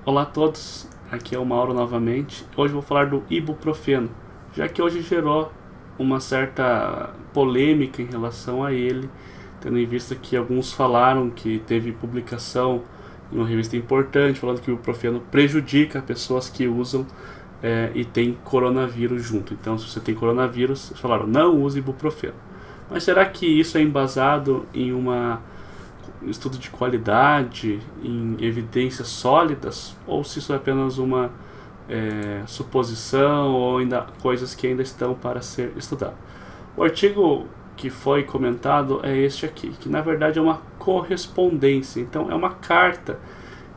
Olá a todos, aqui é o Mauro novamente. Hoje vou falar do ibuprofeno, já que hoje gerou uma certa polêmica em relação a ele, tendo em vista que alguns falaram que teve publicação em uma revista importante falando que o ibuprofeno prejudica pessoas que usam e tem coronavírus junto. Então, se você tem coronavírus, eles falaram não use ibuprofeno. Mas será que isso é embasado em um estudo de qualidade, em evidências sólidas, ou se isso é apenas uma suposição ou ainda coisas que ainda estão para ser estudadas? O artigo que foi comentado é este aqui, que na verdade é uma correspondência. Então é uma carta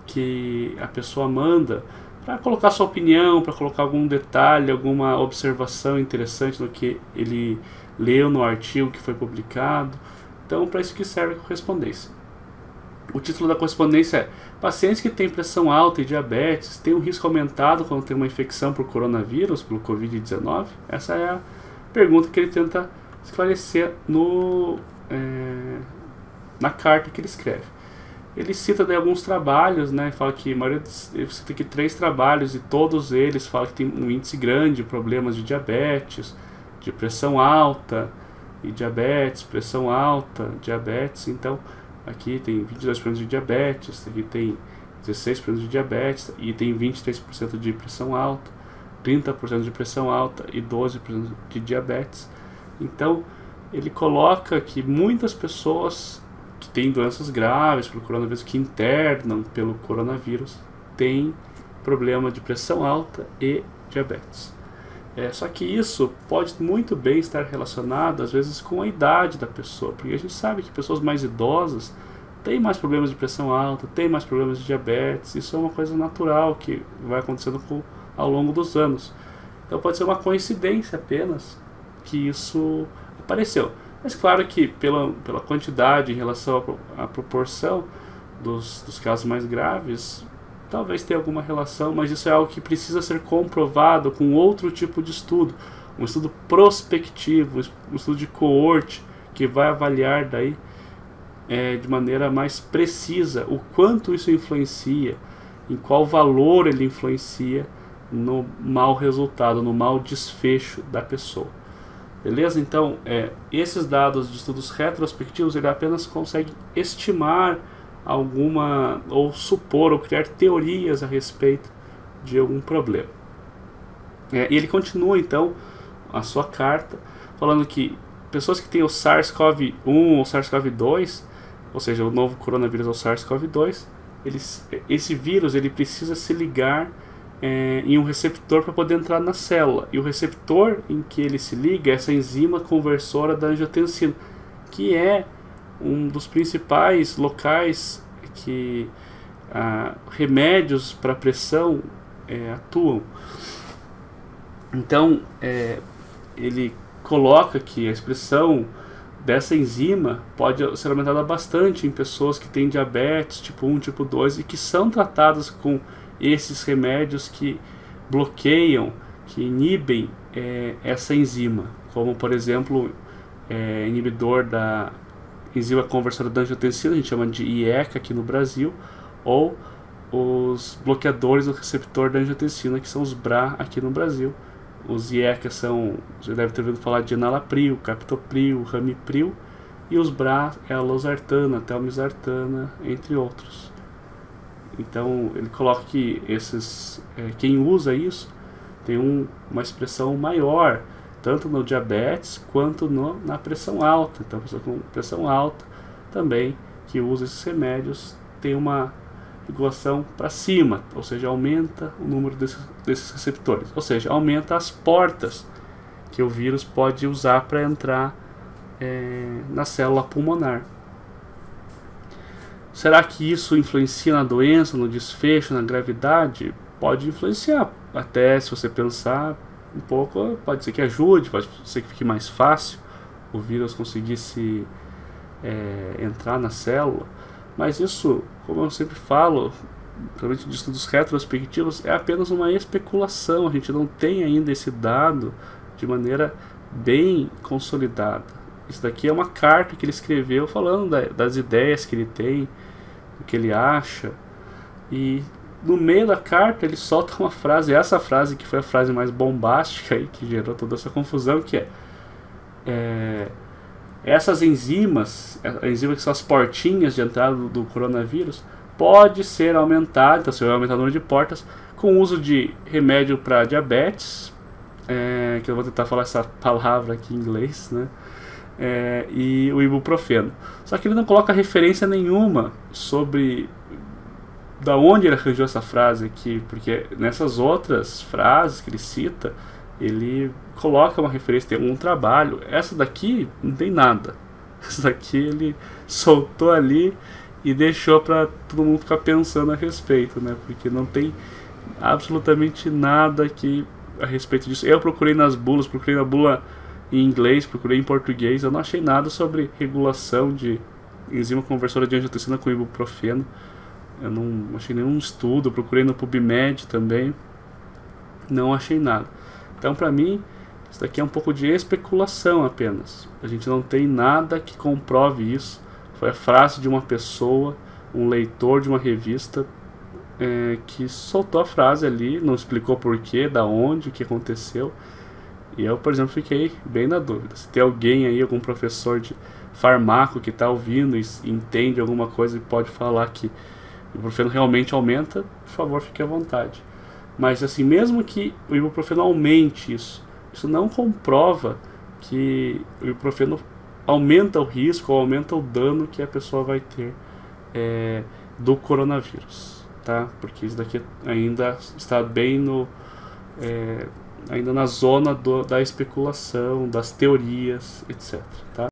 que a pessoa manda para colocar sua opinião, para colocar algum detalhe, alguma observação interessante no que ele leu no artigo que foi publicado. Então, para isso que serve a correspondência. O título da correspondência é: pacientes que têm pressão alta e diabetes têm um risco aumentado quando tem uma infecção por coronavírus, pelo Covid-19? Essa é a pergunta que ele tenta esclarecer na carta que ele escreve. Ele cita daí alguns trabalhos, né? Fala que a maioria ele cita aqui 3 trabalhos e todos eles falam que tem um índice grande de problemas de diabetes, de pressão alta e diabetes, pressão alta, diabetes. Então aqui tem 22% de diabetes, aqui tem 16% de diabetes e tem 23% de pressão alta, 30% de pressão alta e 12% de diabetes. Então ele coloca que muitas pessoas que têm doenças graves pelo coronavírus, que internam pelo coronavírus, têm problema de pressão alta e diabetes. Só que isso pode muito bem estar relacionado às vezes com a idade da pessoa, porque a gente sabe que pessoas mais idosas têm mais problemas de pressão alta, têm mais problemas de diabetes. Isso é uma coisa natural que vai acontecendo ao longo dos anos. Então pode ser uma coincidência apenas que isso apareceu. Mas claro que pela quantidade em relação à proporção dos casos mais graves, talvez tenha alguma relação, mas isso é algo que precisa ser comprovado com outro tipo de estudo, um estudo prospectivo, um estudo de coorte, que vai avaliar daí de maneira mais precisa o quanto isso influencia, em qual valor ele influencia no mau resultado, no mau desfecho da pessoa. Beleza? Então, esses dados de estudos retrospectivos, ele apenas consegue estimar alguma, ou supor, ou criar teorias a respeito de algum problema. E ele continua, então, a sua carta, falando que pessoas que têm o SARS-CoV-1 ou SARS-CoV-2, ou seja, o novo coronavírus é o SARS-CoV-2, esse vírus ele precisa se ligar em um receptor para poder entrar na célula. E o receptor em que ele se liga é essa enzima conversora da angiotensina, que é um dos principais locais que remédios para pressão atuam. Então, ele coloca que a expressão dessa enzima pode ser aumentada bastante em pessoas que têm diabetes tipo 1, tipo 2 e que são tratadas com esses remédios que bloqueiam, que inibem essa enzima, como por exemplo inibidor da enzima conversora da angiotensina, a gente chama de IECA aqui no Brasil, ou os bloqueadores do receptor da angiotensina, que são os BRA aqui no Brasil. Os IECA são, você deve ter ouvido falar de enalapril, captopril, ramipril, e os BRA é a losartana, telmisartana, entre outros. Então ele coloca que quem usa isso tem uma expressão maior, tanto no diabetes quanto na pressão alta. Então a pessoa com pressão alta também que usa esses remédios tem uma regulação para cima, ou seja, aumenta o número desses receptores, ou seja, aumenta as portas que o vírus pode usar para entrar na célula pulmonar. Será que isso influencia na doença, no desfecho, na gravidade? Pode influenciar, até se você pensar um pouco, pode ser que ajude, pode ser que fique mais fácil o vírus conseguir entrar na célula. Mas isso, como eu sempre falo, principalmente de estudos retrospectivos, é apenas uma especulação. A gente não tem ainda esse dado de maneira bem consolidada. Isso daqui é uma carta que ele escreveu falando das ideias que ele tem, do que ele acha, e no meio da carta ele solta uma frase, essa frase que foi a frase mais bombástica aí, que gerou toda essa confusão, que essas enzimas que são as portinhas de entrada do coronavírus, pode ser aumentado, então você vai aumentar o número de portas com o uso de remédio para diabetes, que eu vou tentar falar essa palavra aqui em inglês, né? E o ibuprofeno. Só que ele não coloca referência nenhuma sobre da onde ele arranjou essa frase aqui, porque nessas outras frases que ele cita, ele coloca uma referência, tem um trabalho. Essa daqui não tem nada. Essa daqui ele soltou ali e deixou para todo mundo ficar pensando a respeito, né? Porque não tem absolutamente nada aqui a respeito disso. Eu procurei nas bulas, procurei na bula em inglês, procurei em português, eu não achei nada sobre regulação de enzima conversora de angiotensina com ibuprofeno. Eu não achei nenhum estudo, procurei no PubMed também, não achei nada. Então, para mim, isso daqui é um pouco de especulação apenas. A gente não tem nada que comprove isso. Foi a frase de uma pessoa, um leitor de uma revista, que soltou a frase ali, não explicou porquê, da onde, o que aconteceu. E eu, por exemplo, fiquei bem na dúvida. Se tem alguém aí, algum professor de farmaco que está ouvindo e entende alguma coisa e pode falar que o ibuprofeno realmente aumenta, por favor, fique à vontade. Mas assim, mesmo que o ibuprofeno aumente isso não comprova que o ibuprofeno aumenta o risco ou aumenta o dano que a pessoa vai ter do coronavírus, tá? Porque isso daqui ainda está bem ainda na zona da especulação, das teorias, etc. Tá?